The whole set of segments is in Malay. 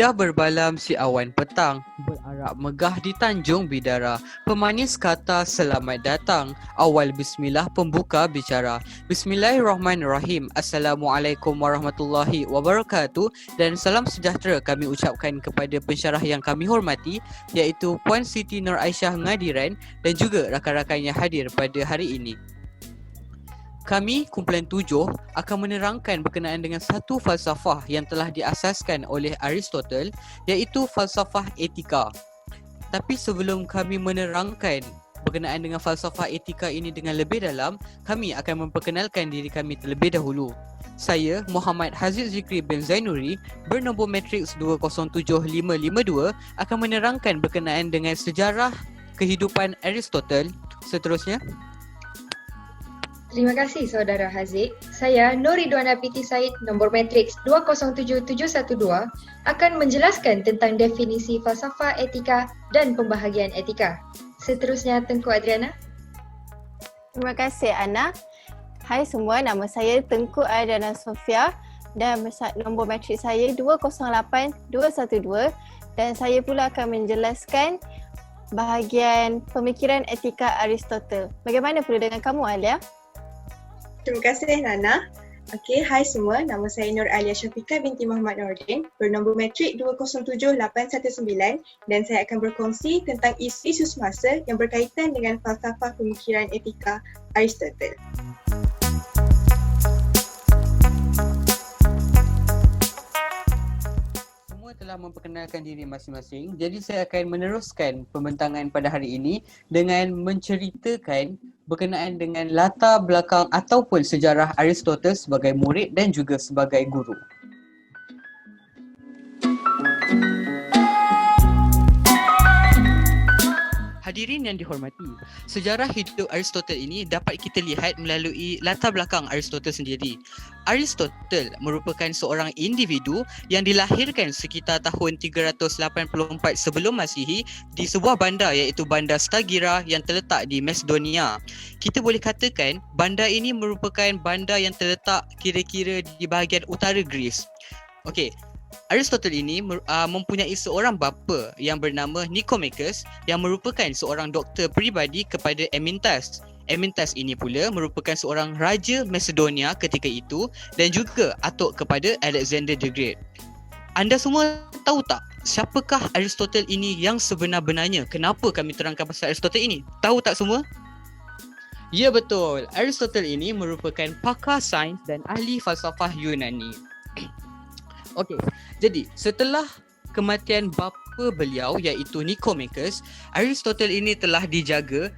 Indah berbalam si awan petang, berarak megah di Tanjung Bidara. Pemanis kata selamat datang, awal bismillah pembuka bicara. Bismillahirrahmanirrahim. Assalamualaikum warahmatullahi wabarakatuh. Dan salam sejahtera kami ucapkan kepada pensyarah yang kami hormati, iaitu Puan Siti Nur Aisyah Ngadiran dan juga rakan-rakan yang hadir pada hari ini. Kami, kumpulan 7, akan menerangkan berkenaan dengan satu falsafah yang telah diasaskan oleh Aristotle, iaitu falsafah etika. Tapi sebelum kami menerangkan berkenaan dengan falsafah etika ini dengan lebih dalam, kami akan memperkenalkan diri kami terlebih dahulu. Saya, Muhammad Haziq Zikri bin Zainuri, bernombor matriks 207552, akan menerangkan berkenaan dengan sejarah kehidupan Aristotle. Seterusnya, Terima kasih saudara Haziq. Saya Nur Ridwana Piti Said, nombor matriks 207712, akan menjelaskan tentang definisi falsafah etika dan pembahagian etika. Seterusnya Tengku Adriana. Terima kasih Ana. Hai semua, nama saya Tengku Adriana Sofia dan nombor matriks saya 208212 dan saya pula akan menjelaskan bahagian pemikiran etika Aristotle. Bagaimana pula dengan kamu Alia? Terima kasih Nana. Okey, hai semua. Nama saya Nur Alia Syafiqah binti Muhammad Nordin, bernombor matrik 207819 dan saya akan berkongsi tentang isu-isu semasa yang berkaitan dengan falsafah pemikiran etika Aristotle. telah memperkenalkan diri masing-masing. Jadi saya akan meneruskan pembentangan pada hari ini dengan menceritakan berkenaan dengan latar belakang ataupun sejarah Aristotle sebagai murid dan juga sebagai guru. Hadirin yang dihormati, sejarah hidup Aristotle ini dapat kita lihat melalui latar belakang Aristotle sendiri. Aristotle merupakan seorang individu yang dilahirkan sekitar tahun 384 sebelum Masihi di sebuah bandar iaitu Bandar Stagira yang terletak di Macedonia. Kita boleh katakan bandar ini merupakan bandar yang terletak kira-kira di bahagian utara Greece. Okey. Aristotle ini mempunyai seorang bapa yang bernama Nicomachus yang merupakan seorang doktor peribadi kepada Amyntas. Amyntas ini pula merupakan seorang raja Macedonia ketika itu dan juga atuk kepada Alexander the Great. Anda semua tahu tak siapakah Aristotle ini yang sebenar-benarnya? Kenapa kami terangkan pasal Aristotle ini? Tahu tak semua? Ya betul, Aristotle ini merupakan pakar sains dan ahli falsafah Yunani. Okey, jadi setelah kematian bapa beliau iaitu Nicomachus, Aristotle ini telah dijaga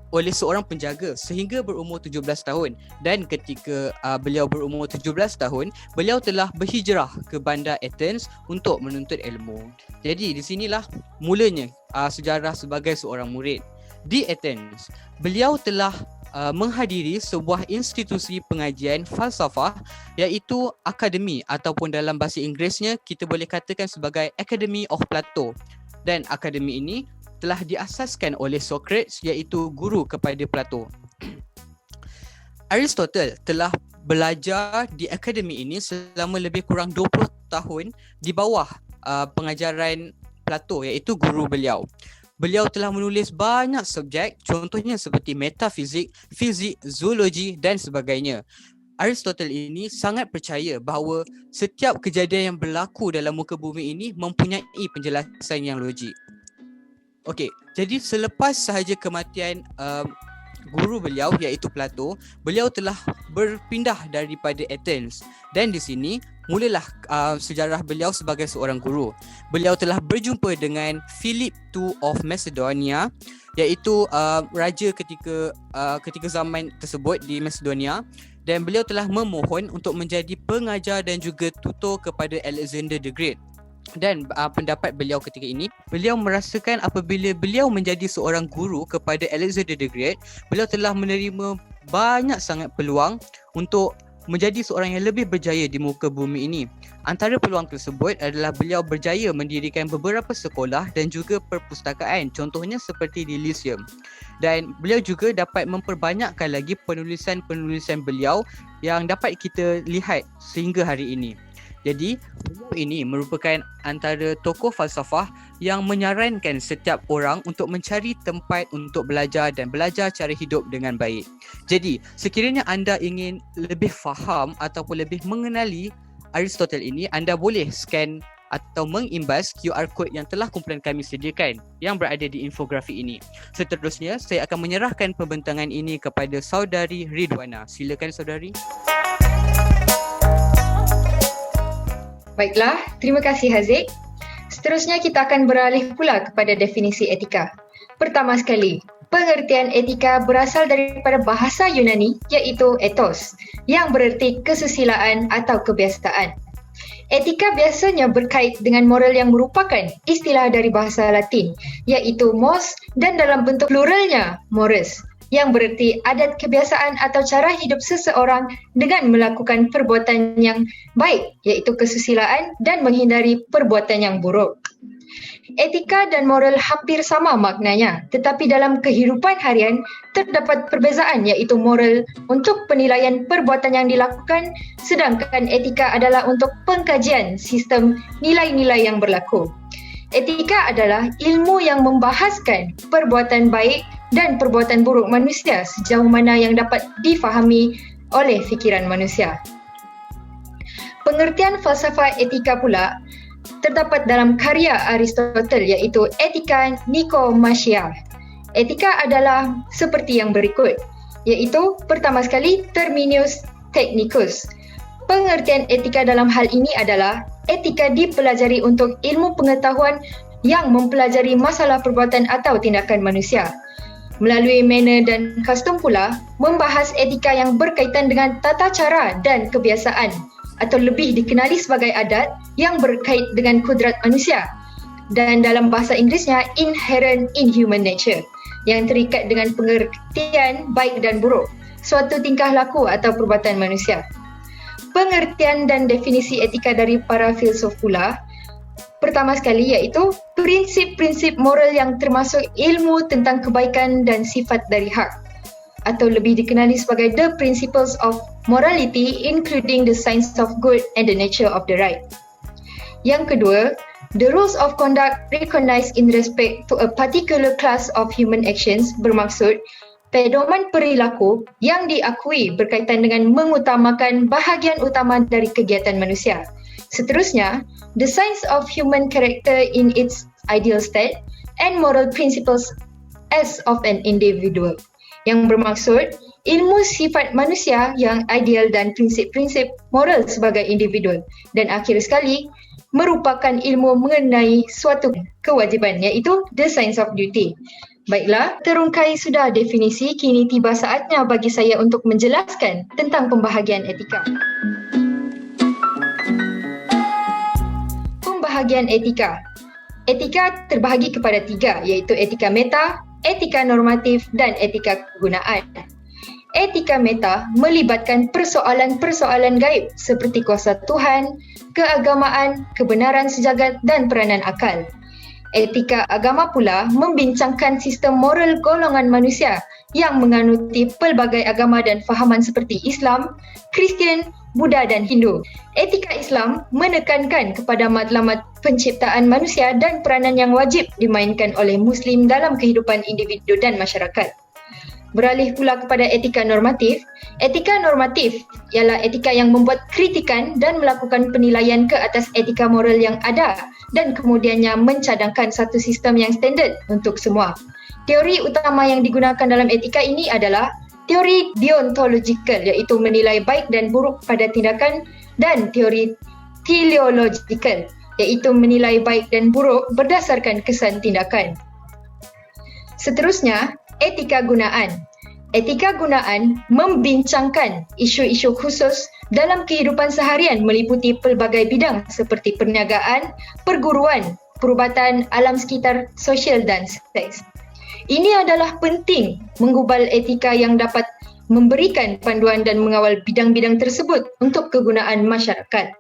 oleh seorang penjaga sehingga berumur 17 tahun dan ketika beliau berumur 17 tahun, beliau telah berhijrah ke bandar Athens untuk menuntut ilmu. Jadi di sinilah mulanya sejarah sebagai seorang murid. Di Athens, beliau telah menghadiri sebuah institusi pengajian falsafah iaitu akademi ataupun dalam bahasa Inggerisnya kita boleh katakan sebagai Academy of Plato, dan akademi ini telah diasaskan oleh Socrates iaitu guru kepada Plato. Aristotle telah belajar di akademi ini selama lebih kurang 20 tahun di bawah pengajaran Plato iaitu guru beliau. Beliau telah menulis banyak subjek, contohnya seperti metafizik, fizik, zoologi dan sebagainya. Aristotle ini sangat percaya bahawa setiap kejadian yang berlaku dalam muka bumi ini mempunyai penjelasan yang logik. Okey, jadi selepas sahaja kematian guru beliau iaitu Plato, beliau telah berpindah daripada Athens dan di sini mulalah sejarah beliau sebagai seorang guru. Beliau telah berjumpa dengan Philip II of Macedonia iaitu raja ketika zaman tersebut di Macedonia, dan beliau telah memohon untuk menjadi pengajar dan juga tutor kepada Alexander the Great. Dan pendapat beliau ketika ini, beliau merasakan apabila beliau menjadi seorang guru kepada Alexander the Great, beliau telah menerima banyak sangat peluang untuk menjadi seorang yang lebih berjaya di muka bumi ini. Antara peluang tersebut adalah beliau berjaya mendirikan beberapa sekolah dan juga perpustakaan, contohnya seperti di Lyceum. Dan beliau juga dapat memperbanyakkan lagi penulisan-penulisan beliau yang dapat kita lihat sehingga hari ini. Jadi, beliau ini merupakan antara tokoh falsafah yang menyarankan setiap orang untuk mencari tempat untuk belajar dan belajar cara hidup dengan baik. Jadi, sekiranya anda ingin lebih faham ataupun lebih mengenali Aristotle ini, anda boleh scan atau mengimbas QR code yang telah kumpulan kami sediakan yang berada di infografi ini. Seterusnya, saya akan menyerahkan pembentangan ini kepada saudari Ridwana. Silakan saudari. Baiklah, terima kasih Haziq. Seterusnya kita akan beralih pula kepada definisi etika. Pertama sekali, pengertian etika berasal daripada bahasa Yunani iaitu ethos yang bererti kesusilaan atau kebiasaan. Etika biasanya berkait dengan moral yang merupakan istilah dari bahasa Latin iaitu mos dan dalam bentuk pluralnya mores yang bererti adat kebiasaan atau cara hidup seseorang dengan melakukan perbuatan yang baik iaitu kesusilaan dan menghindari perbuatan yang buruk. Etika dan moral hampir sama maknanya, tetapi dalam kehidupan harian terdapat perbezaan iaitu moral untuk penilaian perbuatan yang dilakukan sedangkan etika adalah untuk pengkajian sistem nilai-nilai yang berlaku. Etika adalah ilmu yang membahaskan perbuatan baik dan perbuatan buruk manusia sejauh mana yang dapat difahami oleh fikiran manusia. Pengertian falsafah etika pula terdapat dalam karya Aristotle iaitu Etika Nikomacheia. Etika adalah seperti yang berikut, iaitu pertama sekali terminus technicus. Pengertian etika dalam hal ini adalah etika dipelajari untuk ilmu pengetahuan yang mempelajari masalah perbuatan atau tindakan manusia. Melalui manner dan kostum pula, membahas etika yang berkaitan dengan tata cara dan kebiasaan atau lebih dikenali sebagai adat yang berkait dengan kudrat manusia dan dalam bahasa Inggerisnya inherent in human nature yang terikat dengan pengertian baik dan buruk, suatu tingkah laku atau perbuatan manusia. Pengertian dan definisi etika dari para filsuf pula pertama sekali iaitu prinsip-prinsip moral yang termasuk ilmu tentang kebaikan dan sifat dari hak atau lebih dikenali sebagai the principles of morality including the science of good and the nature of the right. Yang kedua, the rules of conduct recognized in respect to a particular class of human actions bermaksud pedoman perilaku yang diakui berkaitan dengan mengutamakan bahagian utama dari kegiatan manusia. Seterusnya, the science of human character in its ideal state and moral principles as of an individual yang bermaksud ilmu sifat manusia yang ideal dan prinsip-prinsip moral sebagai individu dan akhir sekali merupakan ilmu mengenai suatu kewajiban iaitu the science of duty. Baiklah, terungkai sudah definisi, kini tiba saatnya bagi saya untuk menjelaskan tentang pembahagian etika. Pembahagian etika. Etika terbahagi kepada tiga iaitu etika meta, etika normatif dan etika kegunaan. Etika meta melibatkan persoalan-persoalan gaib seperti kuasa Tuhan, keagamaan, kebenaran sejagat dan peranan akal. Etika agama pula membincangkan sistem moral golongan manusia yang menganuti pelbagai agama dan fahaman seperti Islam, Kristian, Buddha dan Hindu. Etika Islam menekankan kepada matlamat penciptaan manusia dan peranan yang wajib dimainkan oleh Muslim dalam kehidupan individu dan masyarakat. Beralih pula kepada etika normatif. Etika normatif ialah etika yang membuat kritikan dan melakukan penilaian ke atas etika moral yang ada dan kemudiannya mencadangkan satu sistem yang standard untuk semua. Teori utama yang digunakan dalam etika ini adalah teori deontological iaitu menilai baik dan buruk pada tindakan dan teori teleological iaitu menilai baik dan buruk berdasarkan kesan tindakan. Seterusnya, etika gunaan. Etika gunaan membincangkan isu-isu khusus dalam kehidupan seharian meliputi pelbagai bidang seperti perniagaan, perguruan, perubatan, alam sekitar, sosial dan seks. Ini adalah penting menggubal etika yang dapat memberikan panduan dan mengawal bidang-bidang tersebut untuk kegunaan masyarakat.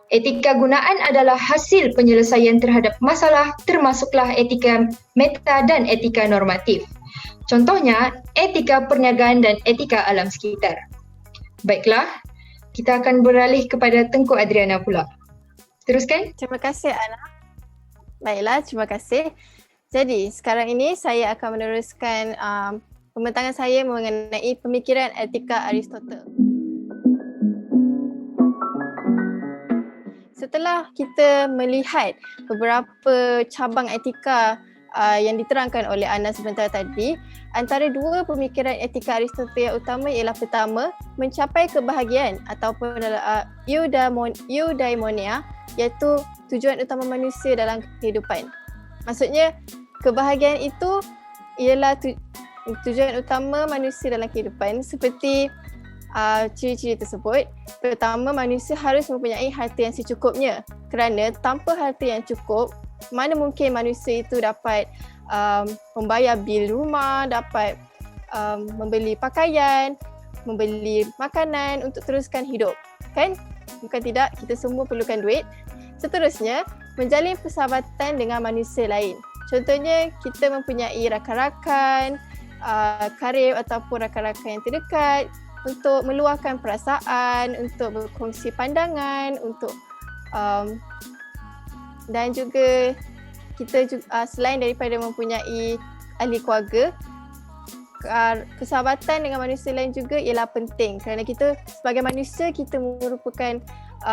Etika gunaan adalah hasil penyelesaian terhadap masalah termasuklah etika meta dan etika normatif. Contohnya, etika perniagaan dan etika alam sekitar. Baiklah, kita akan beralih kepada Tengku Adriana pula. Teruskan. Terima kasih Ana. Baiklah, terima kasih. Jadi sekarang ini saya akan meneruskan pembentangan saya mengenai pemikiran etika Aristotle. Setelah kita melihat beberapa cabang etika yang diterangkan oleh Ana sebentar tadi, antara dua pemikiran etika Aristotle yang utama ialah pertama, mencapai kebahagiaan ataupun eudaimonia, iaitu tujuan utama manusia dalam kehidupan. Maksudnya, kebahagiaan itu ialah tujuan utama manusia dalam kehidupan seperti ciri-ciri tersebut. Pertama, manusia harus mempunyai harta yang secukupnya kerana tanpa harta yang cukup, mana mungkin manusia itu dapat membayar bil rumah, dapat membeli pakaian, membeli makanan untuk teruskan hidup. Kan? Bukan tidak, kita semua perlukan duit. Seterusnya, menjalin persahabatan dengan manusia lain. Contohnya, kita mempunyai rakan-rakan, karib ataupun rakan-rakan yang terdekat untuk meluahkan perasaan, untuk berkongsi pandangan, untuk dan juga kita selain daripada mempunyai ahli keluarga, persahabatan dengan manusia lain juga ialah penting kerana kita sebagai manusia kita merupakan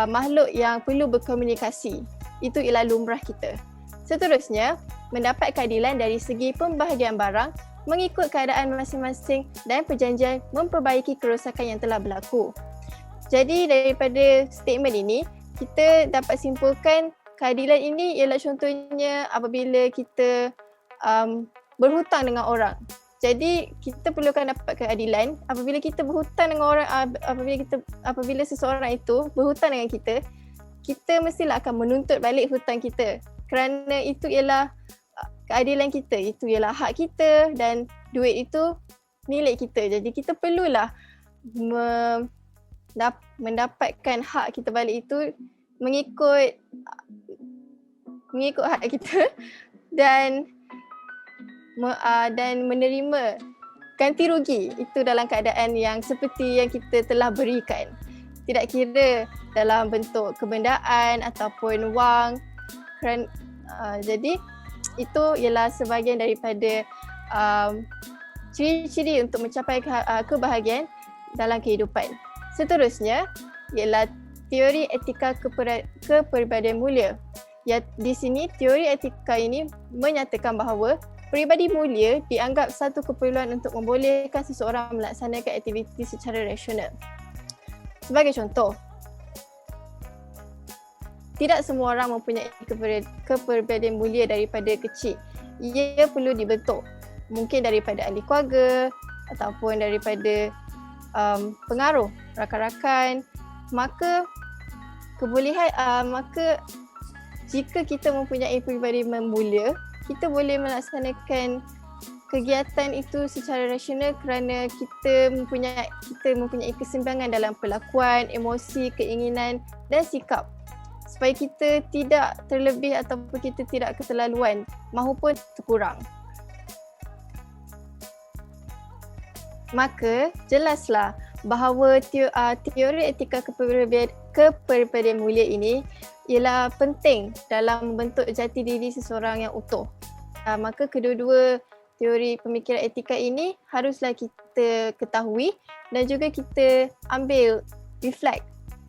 makhluk yang perlu berkomunikasi. Itu ialah lumrah kita. Seterusnya, mendapat keadilan dari segi pembahagian barang mengikut keadaan masing-masing dan perjanjian memperbaiki kerosakan yang telah berlaku. Jadi daripada statement ini, kita dapat simpulkan keadilan ini ialah contohnya apabila kita berhutang dengan orang. Jadi kita perlukan dapat keadilan apabila kita berhutang dengan orang, apabila seseorang itu berhutang dengan kita mestilah akan menuntut balik hutang kita. Kerana itu ialah keadilan kita, itu ialah hak kita dan duit itu milik kita. Jadi kita perlulah mendapatkan hak kita balik itu mengikut hak kita dan menerima ganti rugi itu dalam keadaan yang seperti yang kita telah berikan. Tidak kira dalam bentuk kebendaan ataupun wang. Jadi itu ialah sebahagian daripada ciri-ciri untuk mencapai kebahagiaan dalam kehidupan. Seterusnya ialah teori etika kepribadian mulia. Ya, di sini teori etika ini menyatakan bahawa peribadi mulia dianggap satu keperluan untuk membolehkan seseorang melaksanakan aktiviti secara rasional. Sebagai contoh, tidak semua orang mempunyai kepribadian mulia daripada kecil. Ia perlu dibentuk. Mungkin daripada ahli keluarga ataupun daripada pengaruh rakan-rakan. Maka jika kita mempunyai kepribadian mulia, kita boleh melaksanakan kegiatan itu secara rasional kerana kita mempunyai keseimbangan dalam perlakuan, emosi, keinginan dan sikap. Supaya kita tidak terlebih ataupun kita tidak keterlaluan maupun terkurang. Maka jelaslah bahawa teori etika kepribadian mulia ini ialah penting dalam membentuk jati diri seseorang yang utuh. Maka kedua-dua teori pemikiran etika ini haruslah kita ketahui dan juga kita ambil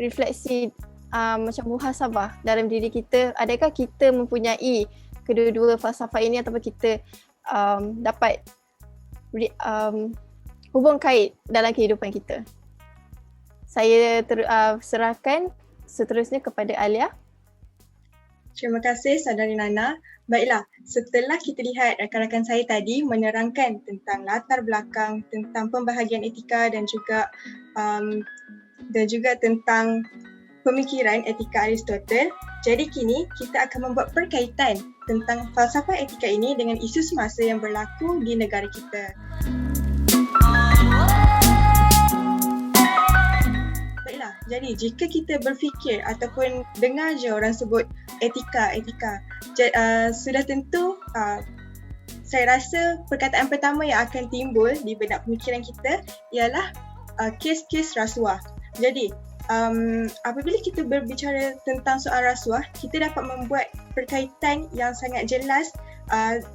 refleksi macam muhasabah dalam diri kita. Adakah kita mempunyai kedua-dua falsafah ini ataupun kita dapat hubung kait dalam kehidupan kita. Saya serahkan seterusnya kepada Alia. Terima kasih Saudari Nana. Baiklah, setelah kita lihat rakan-rakan saya tadi menerangkan tentang latar belakang, tentang pembahagian etika dan juga tentang pemikiran etika Aristotle, jadi kini kita akan membuat perkaitan tentang falsafah etika ini dengan isu semasa yang berlaku di negara kita. Baiklah, jadi jika kita berfikir ataupun dengar je orang sebut etika, sudah tentu saya rasa perkataan pertama yang akan timbul di benak pemikiran kita ialah kes-kes rasuah. Jadi apabila kita berbicara tentang soal rasuah, kita dapat membuat perkaitan yang sangat jelas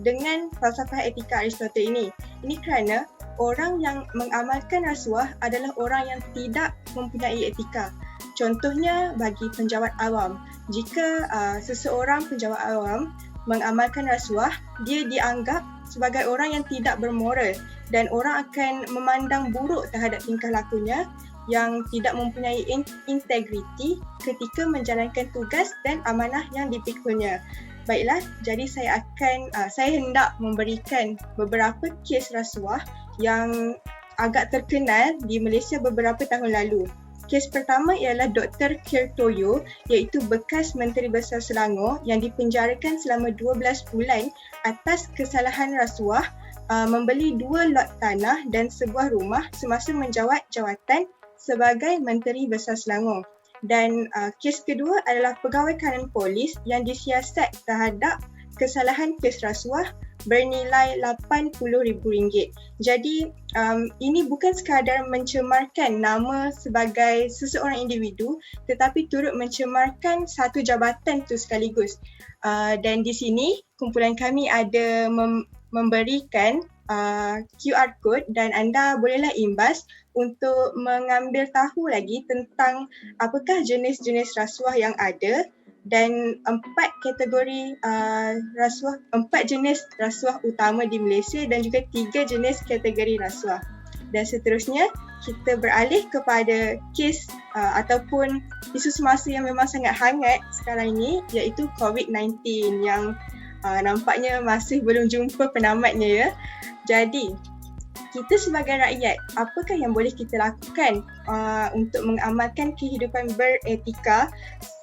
dengan falsafah etika Aristotle ini. Ini kerana orang yang mengamalkan rasuah adalah orang yang tidak mempunyai etika. Contohnya bagi penjawat awam, jika seseorang penjawat awam mengamalkan rasuah, dia dianggap sebagai orang yang tidak bermoral dan orang akan memandang buruk terhadap tingkah lakunya yang tidak mempunyai integriti ketika menjalankan tugas dan amanah yang dipikulnya. Baiklah, jadi saya hendak memberikan beberapa kes rasuah yang agak terkenal di Malaysia beberapa tahun lalu. Kes pertama ialah Dr. Kirtoyo, iaitu bekas Menteri Besar Selangor yang dipenjarakan selama 12 bulan atas kesalahan rasuah membeli 2 lot tanah dan sebuah rumah semasa menjawat jawatan sebagai Menteri Besar Selangor. Dan kes kedua adalah pegawai kanan polis yang disiasat terhadap kesalahan kes rasuah bernilai RM80,000. Jadi ini bukan sekadar mencemarkan nama sebagai seseorang individu, tetapi turut mencemarkan satu jabatan itu sekaligus. Dan di sini kumpulan kami ada memberikan QR code dan anda bolehlah imbas untuk mengambil tahu lagi tentang apakah jenis-jenis rasuah yang ada dan 4 jenis rasuah utama di Malaysia dan juga 3 jenis kategori rasuah. Dan seterusnya kita beralih kepada kes ataupun isu semasa yang memang sangat hangat sekarang ini, iaitu COVID-19 yang nampaknya masih belum jumpa penamatnya ya. Jadi kita sebagai rakyat, apakah yang boleh kita lakukan untuk mengamalkan kehidupan beretika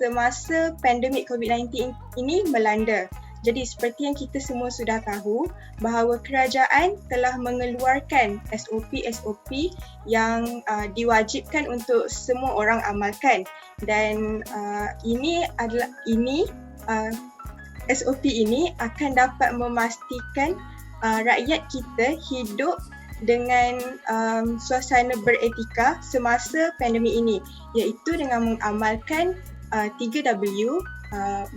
semasa pandemik COVID-19 ini melanda? Jadi seperti yang kita semua sudah tahu bahawa kerajaan telah mengeluarkan SOP-SOP yang diwajibkan untuk semua orang amalkan, dan SOP ini akan dapat memastikan rakyat kita hidup dengan suasana beretika semasa pandemik ini, iaitu dengan mengamalkan 3W,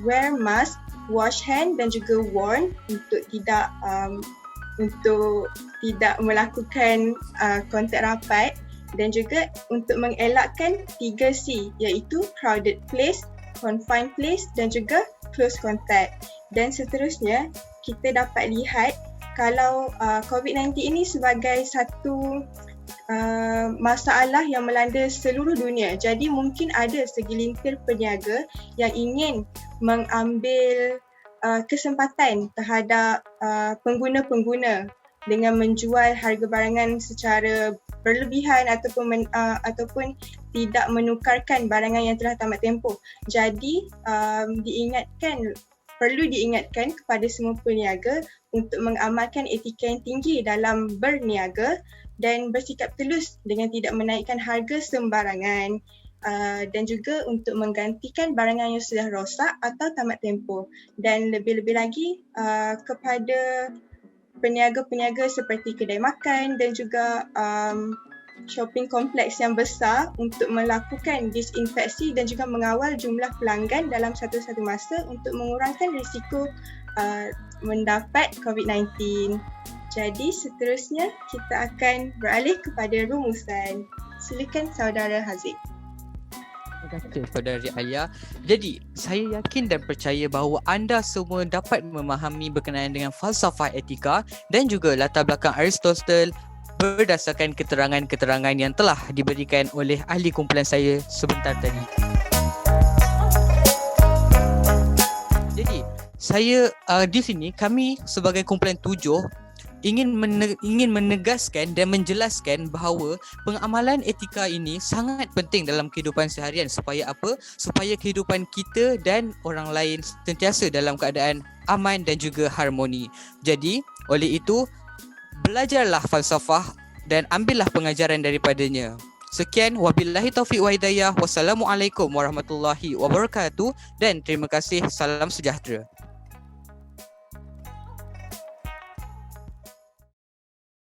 wear mask, wash hand dan juga warn untuk tidak melakukan kontak rapat, dan juga untuk mengelakkan 3C, iaitu crowded place, confined place dan juga close contact. Dan seterusnya kita dapat lihat kalau COVID-19 ini sebagai satu masalah yang melanda seluruh dunia. Jadi mungkin ada segelintir peniaga yang ingin mengambil kesempatan terhadap pengguna-pengguna dengan menjual harga barangan secara berlebihan ataupun tidak menukarkan barangan yang telah tamat tempoh. Jadi perlu diingatkan kepada semua peniaga untuk mengamalkan etika yang tinggi dalam berniaga dan bersikap telus dengan tidak menaikkan harga sembarangan, dan juga untuk menggantikan barangan yang sudah rosak atau tamat tempoh. Dan lebih-lebih lagi kepada peniaga-peniaga seperti kedai makan dan juga shopping kompleks yang besar untuk melakukan disinfeksi dan juga mengawal jumlah pelanggan dalam satu-satu masa untuk mengurangkan risiko mendapat COVID-19. Jadi seterusnya kita akan beralih kepada rumusan. Silakan saudara Haziq. Terima kasih Saudari Alia. Jadi, saya yakin dan percaya bahawa anda semua dapat memahami berkenaan dengan falsafah etika dan juga latar belakang Aristotle berdasarkan keterangan-keterangan yang telah diberikan oleh ahli kumpulan saya sebentar tadi. Jadi, saya di sini kami sebagai kumpulan 7 ingin menegaskan dan menjelaskan bahawa pengamalan etika ini sangat penting dalam kehidupan seharian. Supaya apa? Supaya kehidupan kita dan orang lain sentiasa dalam keadaan aman dan juga harmoni. Jadi, oleh itu, belajarlah falsafah dan ambillah pengajaran daripadanya. Sekian, wabillahi taufiq wa hidayah. Wassalamualaikum warahmatullahi wabarakatuh dan terima kasih. Salam sejahtera.